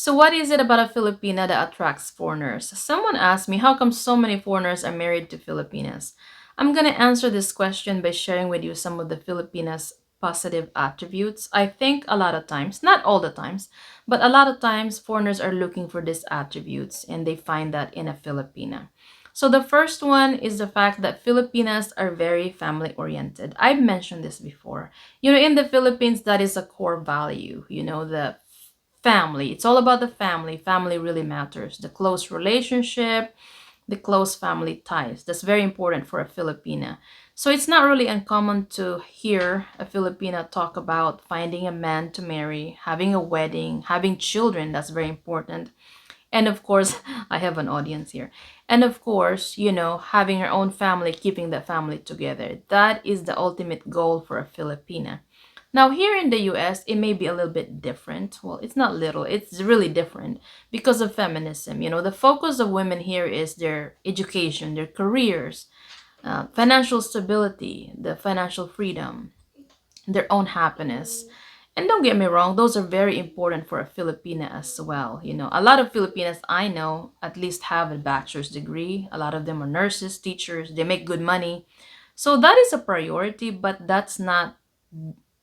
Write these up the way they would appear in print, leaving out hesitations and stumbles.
So, what is it about a Filipina that attracts foreigners? Someone asked me, how come so many foreigners are married to Filipinas? I'm going to answer this question by sharing with you some of the Filipinas' positive attributes. I think a lot of times, not all the times, but a lot of times foreigners are looking for these attributes and they find that in a Filipina. So, the first one is the fact that Filipinas are very family oriented. I've mentioned this before. In the Philippines, that is a core value, the family. It's all about the family. Family really matters. The close relationship, the close family ties. That's very important for a Filipina. So it's not really uncommon to hear a Filipina talk about finding a man to marry, having a wedding, having children. That's very important. And of course, I have an audience here. And of course, having your own family, keeping the family together. That is the ultimate goal for a Filipina. Now, here in the US, it may be a little bit different. Well, it's not little, it's really different because of feminism. The focus of women here is their education, their careers, financial stability, the financial freedom, their own happiness. And don't get me wrong, those are very important for a Filipina as well. A lot of Filipinas I know at least have a bachelor's degree. A lot of them are nurses, teachers, they make good money. So that is a priority, but that's not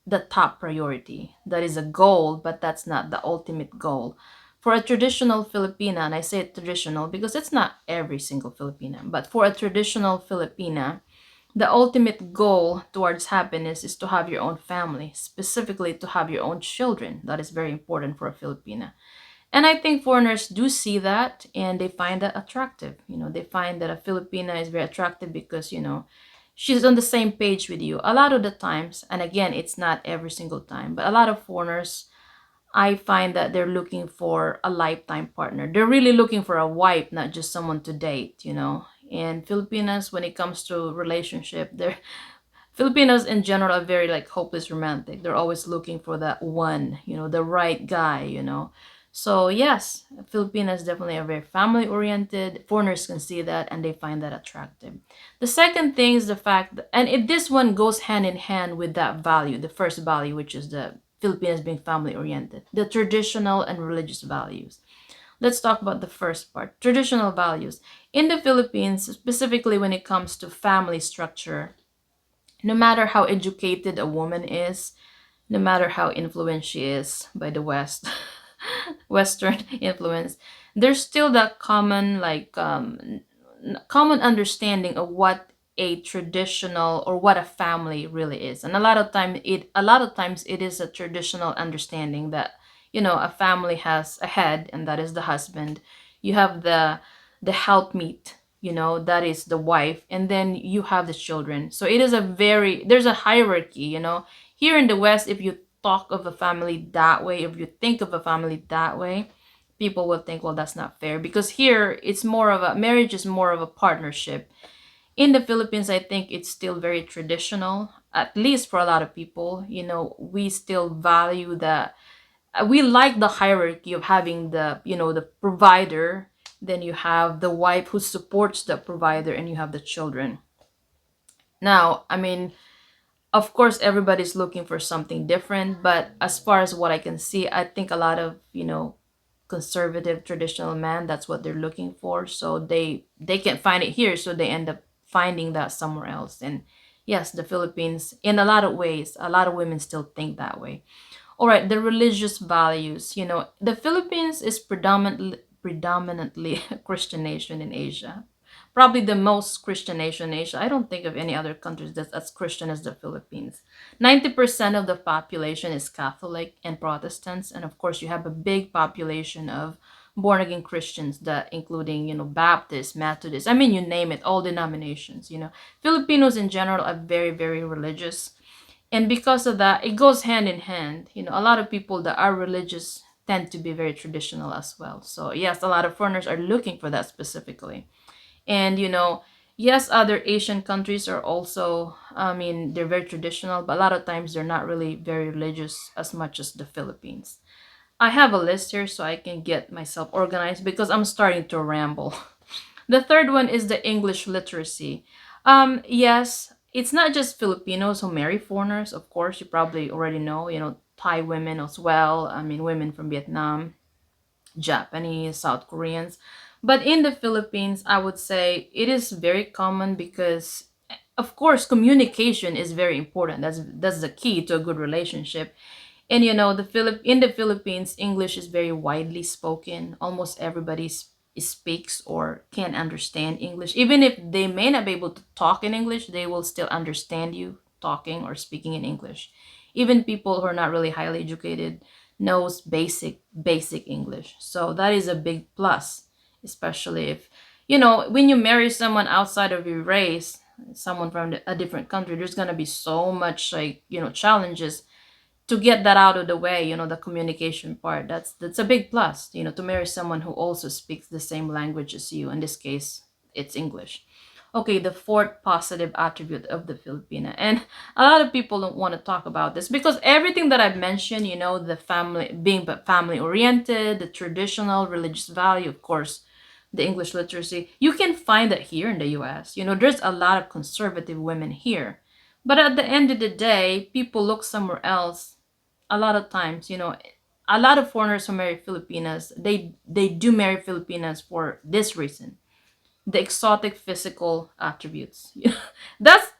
the top priority. That is a goal, but that's not the ultimate goal. For a traditional Filipina, and I say traditional because it's not every single Filipina, but for a traditional Filipina, the ultimate goal towards happiness is to have your own family, specifically to have your own children. That is very important for a Filipina. And I think foreigners do see that and they find that attractive. They find that a Filipina is very attractive because, she's on the same page with you. A lot of the times, and again, it's not every single time, but a lot of foreigners, I find that they're looking for a lifetime partner. They're really looking for a wife, not just someone to date. And Filipinas, when it comes to relationship, they're Filipinos in general are very like hopeless romantic. They're always looking for that one, the right guy. So yes, Filipinas definitely are very family oriented. Foreigners can see that and they find that attractive. The second thing is the fact that, and this one goes hand in hand with that value, the first value, which is the Filipinos being family oriented, the traditional and religious values. Let's talk about the first part, traditional values. In the Philippines, specifically when it comes to family structure, no matter how educated a woman is, no matter how influenced she is by the West, Western influence, there's still that common common understanding of what a traditional or what a family really is. And a lot of times it is a traditional understanding that a family has a head and that is the husband. You have the helpmeet, that is the wife, and then you have the children. So it is there's a hierarchy. Here in the West, if you talk of a family that way, if you think of a family that way, people will think, well, that's not fair, because here it's more of a marriage is more of a partnership. In the Philippines, I think it's still very traditional, at least for a lot of people. We still value that. We like the hierarchy of having the provider, then you have the wife who supports the provider, and you have the children. Now, I mean, of course everybody's looking for something different, but as far as what I can see, I think a lot of conservative traditional men, that's what they're looking for, so they can't find it here, so they end up finding that somewhere else. And yes, the Philippines, in a lot of ways, a lot of women still think that way. All right, the religious values. The Philippines is predominantly a Christian nation in Asia. Probably the most Christian nation in Asia. I don't think of any other countries that's as Christian as the Philippines. 90% of the population is Catholic and Protestants, and of course you have a big population of born again Christians, that including Baptists, Methodists. I mean, you name it, all denominations. Filipinos in general are very, very religious, and because of that, it goes hand in hand. A lot of people that are religious tend to be very traditional as well. So yes, a lot of foreigners are looking for that specifically. And yes, other Asian countries are also, I mean, they're very traditional, but a lot of times they're not really very religious as much as the Philippines. I have a list here so I can get myself organized because I'm starting to ramble. The third one is the English literacy. Yes, it's not just Filipinos who marry foreigners. Of course, you probably already know, Thai women as well. I mean, women from Vietnam. Japanese, South Koreans. But in the Philippines, I would say it is very common because, of course, communication is very important. That's the key to a good relationship. And in the Philippines, English is very widely spoken. Almost everybody speaks or can understand English. Even if they may not be able to talk in English, they will still understand you talking or speaking in English. Even people who are not really highly educated knows basic English. So that is a big plus, especially if when you marry someone outside of your race, someone from a different country, there's going to be so much like, challenges to get that out of the way. The communication part, that's a big plus, to marry someone who also speaks the same language as you. In this case, it's English. Okay, the fourth positive attribute of the Filipina. And a lot of people don't want to talk about this because everything that I've mentioned, the family, being family oriented, the traditional religious value, of course, the English literacy, you can find that here in the US. There's a lot of conservative women here. But at the end of the day, people look somewhere else. A lot of times, a lot of foreigners who marry Filipinas, they do marry Filipinas for this reason: the exotic physical attributes. That's,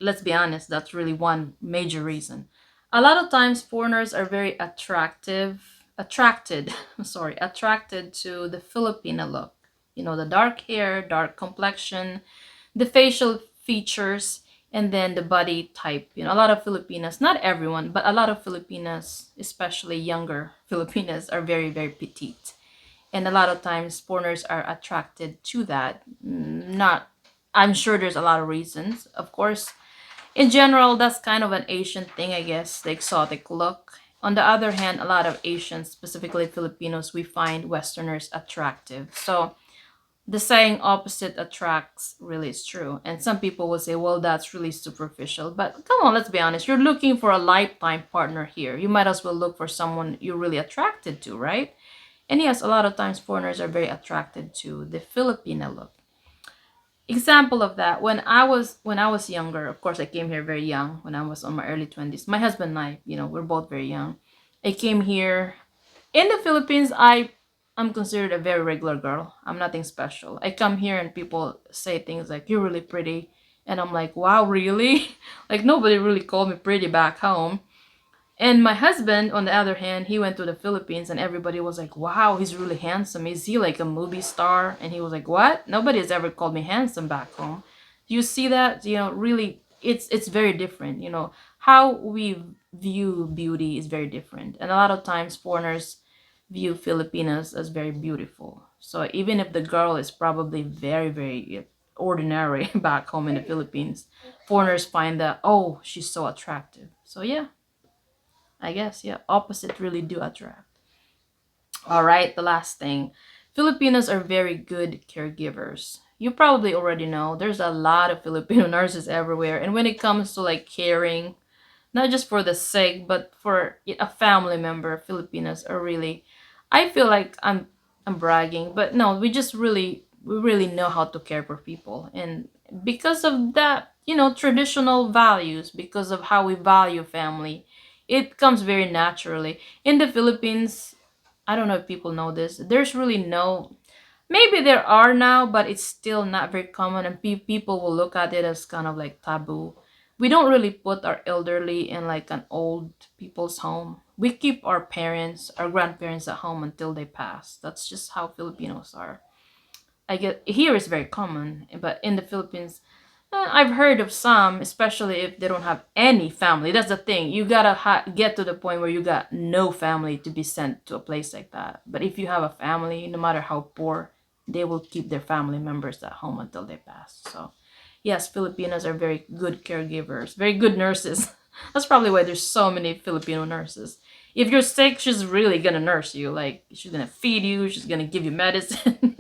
let's be honest, that's really one major reason. A lot of times foreigners are very attracted, sorry, attracted to the Filipina look. The dark hair, dark complexion, the facial features, and then the body type. A lot of Filipinas, not everyone, but a lot of Filipinas, especially younger Filipinas, are very, very petite. And a lot of times foreigners are attracted to that. Not, I'm sure there's a lot of reasons, of course. In general, that's kind of an Asian thing, I guess, the exotic look. On the other hand, a lot of Asians, specifically Filipinos, we find Westerners attractive. So the saying opposite attracts really is true. And some people will say, well, that's really superficial. But come on, let's be honest. You're looking for a lifetime partner here. You might as well look for someone you're really attracted to, right? And yes, a lot of times foreigners are very attracted to the Filipina look. Example of that, when I was younger, of course I came here very young, when I was on my early 20s. My husband and I, we're both very young. I came here in the Philippines. I'm considered a very regular girl. I'm nothing special. I come here and people say things like, "You're really pretty." And I'm like, "Wow, really?" Like nobody really called me pretty back home. And my husband, on the other hand, he went to the Philippines and everybody was like, "Wow, he's really handsome. Is he like a movie star?" And he was like, "What? Nobody has ever called me handsome back home." You see that? Really, it's very different. How we view beauty is very different. And a lot of times foreigners view Filipinas as very beautiful. So even if the girl is probably very, very ordinary back home in the Philippines, foreigners find that, oh, she's so attractive. So yeah, I guess, yeah, opposite really do attract. All right, the last thing. Filipinos are very good caregivers. You probably already know there's a lot of Filipino nurses everywhere. And when it comes to like caring, not just for the sake, but for a family member, Filipinos are really, I feel like I'm bragging, but no, we really know how to care for people. And because of that, traditional values, because of how we value family, it comes very naturally. In the Philippines, I don't know if people know this. There's really no, maybe there are now, but it's still not very common, and people will look at it as kind of like taboo. We don't really put our elderly in like an old people's home. We keep our parents, our grandparents at home until they pass. That's just how Filipinos are. I get here is very common, but in the Philippines, I've heard of some, especially if they don't have any family. That's the thing. You gotta get to the point where you got no family to be sent to a place like that. But if you have a family, no matter how poor, they will keep their family members at home until they pass. So, yes, Filipinos are very good caregivers, very good nurses. That's probably why there's so many Filipino nurses. If you're sick, she's really gonna nurse you. Like she's gonna feed you, she's gonna give you medicine.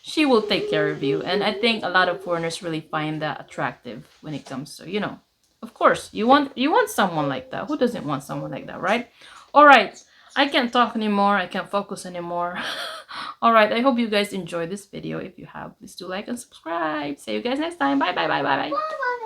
She will take care of you. And I think a lot of foreigners really find that attractive when it comes to, of course, you want someone like that. Who doesn't want someone like that, right? All right. I can't talk anymore. I can't focus anymore. All right. I hope you guys enjoyed this video. If you have, please do like and subscribe. See you guys next time. Bye bye bye bye bye.